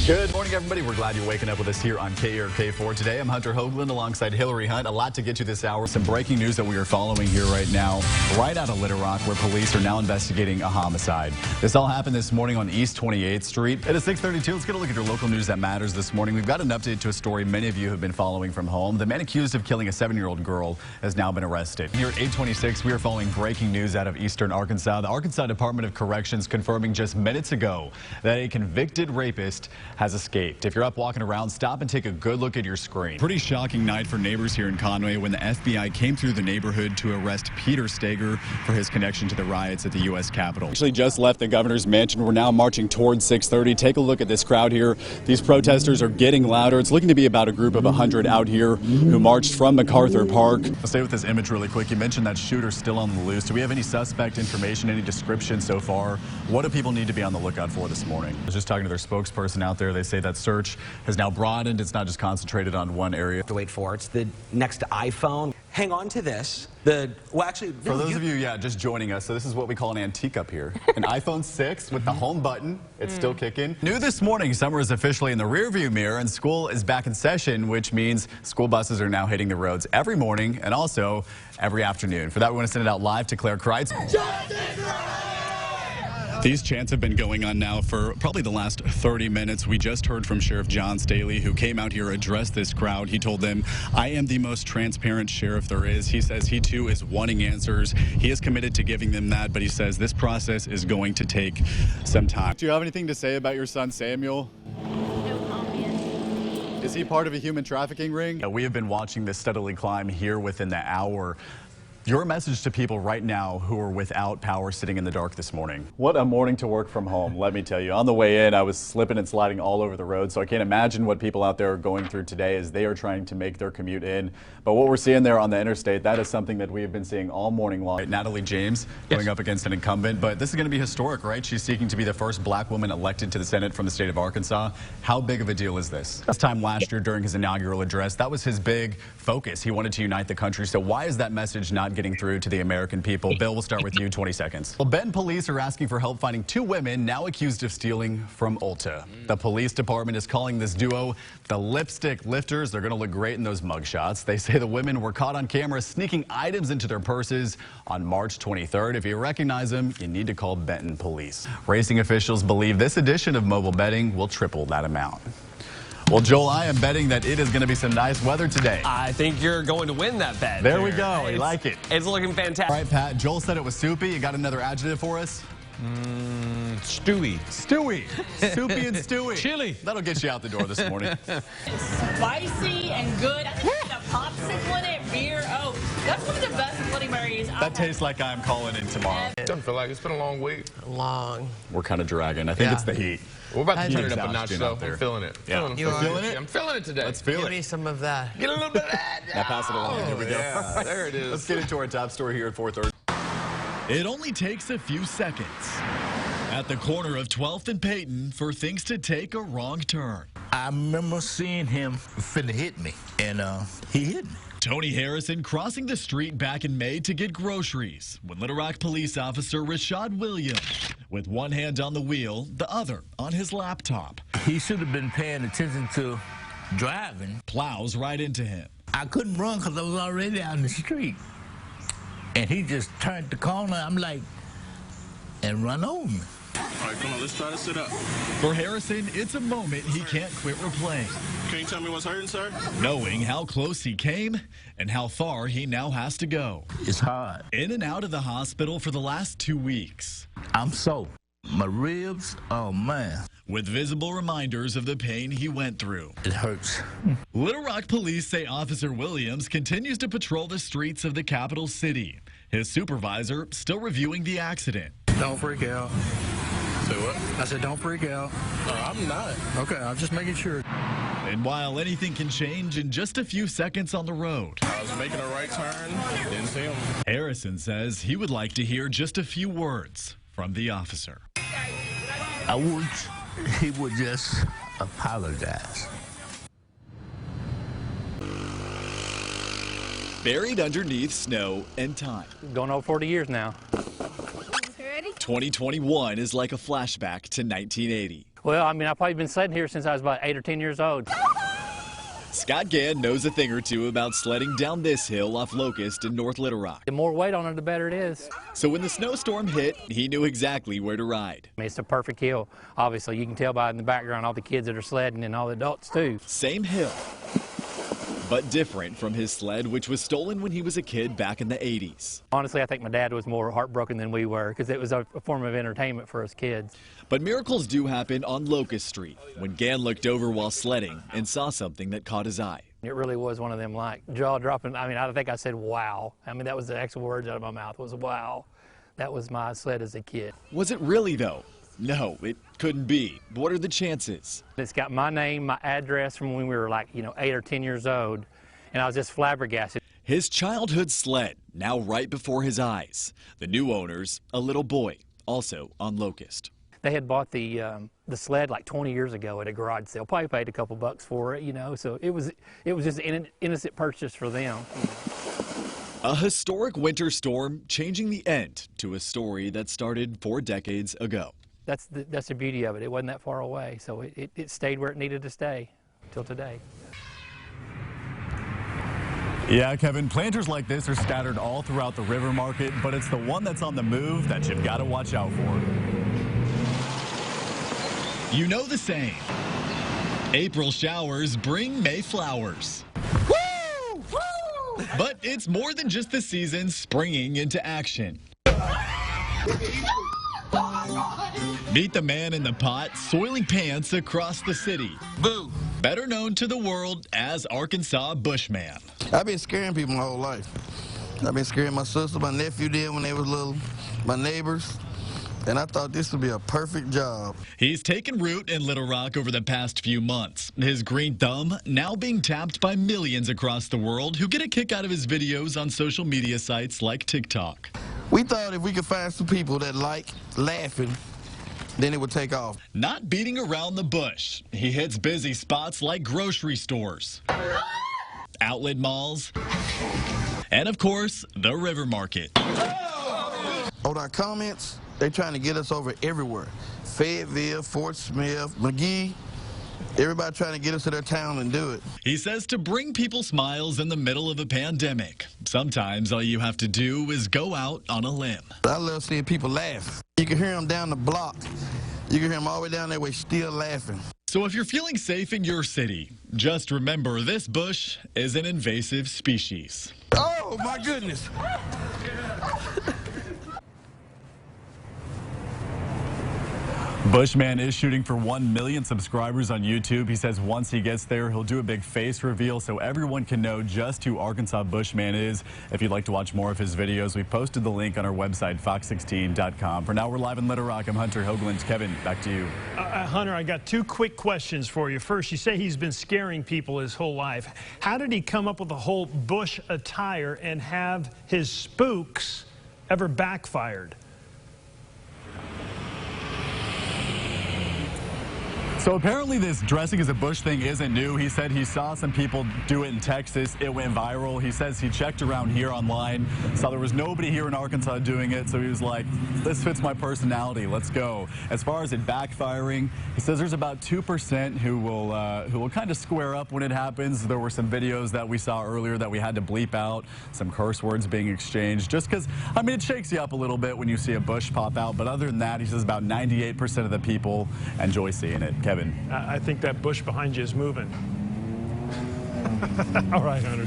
Good morning, everybody. We're glad you're waking up with us here on KRK4 today. I'm Hunter Hoagland alongside Hillary Hunt. A lot to get to this hour. Some breaking news that we are following here right now, right out of Little Rock, where police are now investigating a homicide. This all happened this morning on East 28th Street. It is 6:32. Let's get a look at your local news that matters this morning. We've got an update to a story many of you have been following from home. The man accused of killing a 7-year-old girl has now been arrested. Here at 826, we are following breaking news out of eastern Arkansas. The Arkansas Department of Corrections confirming just minutes ago that a convicted rapist has escaped. If you're up walking around, stop and take a good look at your screen. Pretty shocking night for neighbors here in Conway when the FBI came through the neighborhood to arrest Peter Stager for his connection to the riots at the U.S. Capitol. Actually just left the governor's mansion. We're now marching towards 630. Take a look at this crowd here. These protesters are getting louder. It's looking to be about a group of 100 out here who marched from MacArthur Park. I'll stay with this image really quick. You mentioned that shooter still on the loose. Do we have any suspect information, any description so far? What do people need to be on the lookout for this morning? I was just talking to their spokesperson out there. They say that search has now broadened. It's not just concentrated on one area. To wait for it's the next iPhone. Hang on to this. For those of you, just joining us, so this is what we call an antique up here. An iPhone 6 with the home button. It's still kicking. New this morning, summer is officially in the rearview mirror and school is back in session, which means school buses are now hitting the roads every morning and also every afternoon. For that, we want to send it out live to Claire Kreitz. These chants have been going on now for probably the last 30 minutes. We just heard from Sheriff John Staley, who came out here, addressed this crowd. He told them, "I am the most transparent sheriff there is." He says he too is wanting answers. He is committed to giving them that, but he says this process is going to take some time. Do you have anything to say about your son, Samuel? No comment. Is he part of a human trafficking ring? We have been watching this steadily climb here within the hour. Your message to people right now who are without power, sitting in the dark this morning. What a morning to work from home, let me tell you. On the way in, I was slipping and sliding all over the road, so I can't imagine what people out there are going through today as they are trying to make their commute in. But what we're seeing there on the interstate, that is something that we have been seeing all morning long. Natalie James going up against an incumbent, but this is going to be historic, right? She's seeking to be the first black woman elected to the Senate from the state of Arkansas. How big of a deal is this? This time last year during his inaugural address, that was his big focus. He wanted to unite the country. So why is that message not getting through to the American people? Bill, we'll start with you, 20 seconds. Well, Benton police are asking for help finding two women now accused of stealing from Ulta. The police department is calling this duo the lipstick lifters. They're going to look great in those mugshots. They say the women were caught on camera sneaking items into their purses on March 23rd. If you recognize them, you need to call Benton police. Racing officials believe this edition of mobile betting will triple that amount. Well, Joel, I am betting that it is going to be some nice weather today. I think you're going to win that bet. There we go. We like it. It's looking fantastic. All right, Pat. Joel said it was soupy. You got another adjective for us? Stewy. Stewy. Soupy and stewy. Chili. That'll get you out the door this morning. Spicy and good. I think it's a popsicle in it, beer. Oh, that's one of the best Bloody Marys. That tastes like I'm calling in tomorrow. Doesn't feel like it's been a long week. We're kind of dragging. I think it's the heat. We're about to turn it up a notch, though. I'm feeling it. Yeah. I'm feeling it? I'm feeling it today. Let's feel Give it. me some of that. Get a little bit of that. Now pass it along. Here we go. Yeah, there it is. Let's get into our top story here at 4:30. It only takes a few seconds at the corner of 12th and Peyton for things to take a wrong turn. I remember seeing him finna hit me, and he hit me. Tony Harrison crossing the street back in May to get groceries when Little Rock police officer Rashad Williams, with one hand on the wheel, the other on his laptop, He should have been paying attention to driving. plows right into him. I couldn't run because I was already out in the street. And he just turned the corner, I'm like, and run over me. All right, come on, let's try to sit up. For Harrison, it's a moment he can't quit replaying, Can you tell me what's hurting, sir? knowing how close he came and how far he now has to go. It's hard. In and out of the hospital for the last 2 weeks, I'm sore. My ribs, oh man, with visible reminders of the pain he went through. it hurts. Little Rock police say Officer Williams continues to patrol the streets of the capital city. His supervisor still reviewing the accident. Don't freak out. Say what? I said don't freak out. I'm not. Okay, I'm just making sure. And while anything can change in just a few seconds on the road, I was making a right turn. Didn't see him. Harrison says he would like to hear just a few words from the officer. I wish he would just apologize. Buried underneath snow and time. Going over 40 years now. Ready? 2021 is like a flashback to 1980. Well, I mean, I've probably been sledding here since I was about 8 or 10 years old. Scott Gann knows a thing or two about sledding down this hill off Locust in North Little Rock. The more weight on it, the better it is. So when the snowstorm hit, he knew exactly where to ride. I mean, it's a perfect hill. Obviously, you can tell by in the background all the kids that are sledding and all the adults too. Same hill, but different from his sled, which was stolen when he was a kid back in the 80s. Honestly, I think my dad was more heartbroken than we were because it was a form of entertainment for us kids. But miracles do happen on Locust Street when Gann looked over while sledding and saw something that caught his eye. It really was one of them like jaw-dropping. I mean, I think I said wow. I mean, that was the actual words out of my mouth was wow. That was my sled as a kid. Was it really though? No, it couldn't be. But what are the chances? It's got my name, my address from when we were like, 8 or 10 years old, and I was just flabbergasted. His childhood sled, now right before his eyes. The new owners, a little boy, also on Locust. They had bought the sled like 20 years ago at a garage sale. Probably paid a couple bucks for it, so it was just an innocent purchase for them. A historic winter storm changing the end to a story that started 4 decades ago. That's the beauty of it. It wasn't that far away, so it stayed where it needed to stay till today. Yeah, Kevin, planters like this are scattered all throughout the river market, but it's the one that's on the move that you've got to watch out for. You know the saying, April showers bring May flowers. Woo! Woo! But it's more than just the season springing into action. Meet the man in the pot soiling pants across the city. Boo. Better known to the world as Arkansas Bushman. I've been scaring people my whole life. I've been scaring my sister, my nephew did when they was little, my neighbors, and I thought this would be a perfect job. He's taken root in Little Rock over the past few months. His green thumb now being tapped by millions across the world who get a kick out of his videos on social media sites like TikTok. We thought if we could find some people that like laughing, then it would take off. Not beating around the bush, he hits busy spots like grocery stores, outlet malls, and of course, the river market. On our comments, they're trying to get us over everywhere. Fayetteville, Fort Smith, McGee, everybody trying to get us to their town and do it. He says to bring people smiles in the middle of a pandemic, sometimes all you have to do is go out on a limb. I love seeing people laugh. You can hear them down the block. You can hear them all the way down that way still laughing. So if you're feeling safe in your city, just remember this bush is an invasive species. Oh, my goodness. Bushman is shooting for 1 million subscribers on YouTube. He says once he gets there, he'll do a big face reveal so everyone can know just who Arkansas Bushman is. If you'd like to watch more of his videos, we posted the link on our website, fox16.com. For now, we're live in Little Rock. I'm Hunter Hoagland. Kevin, back to you. Hunter, I got 2 quick questions for you. First, you say he's been scaring people his whole life. How did he come up with the whole bush attire and have his spooks ever backfired? So apparently this dressing as a bush thing isn't new. He said he saw some people do it in Texas. It went viral. He says he checked around here online, saw there was nobody here in Arkansas doing it, so he was like, this fits my personality, let's go. As far as it backfiring, he says there's about 2% who will kind of square up when it happens. There were some videos that we saw earlier that we had to bleep out, some curse words being exchanged, just because, I mean, it shakes you up a little bit when you see a bush pop out, but other than that, he says about 98% of the people enjoy seeing it. Kevin. I think that bush behind you is moving. All right, Hunter.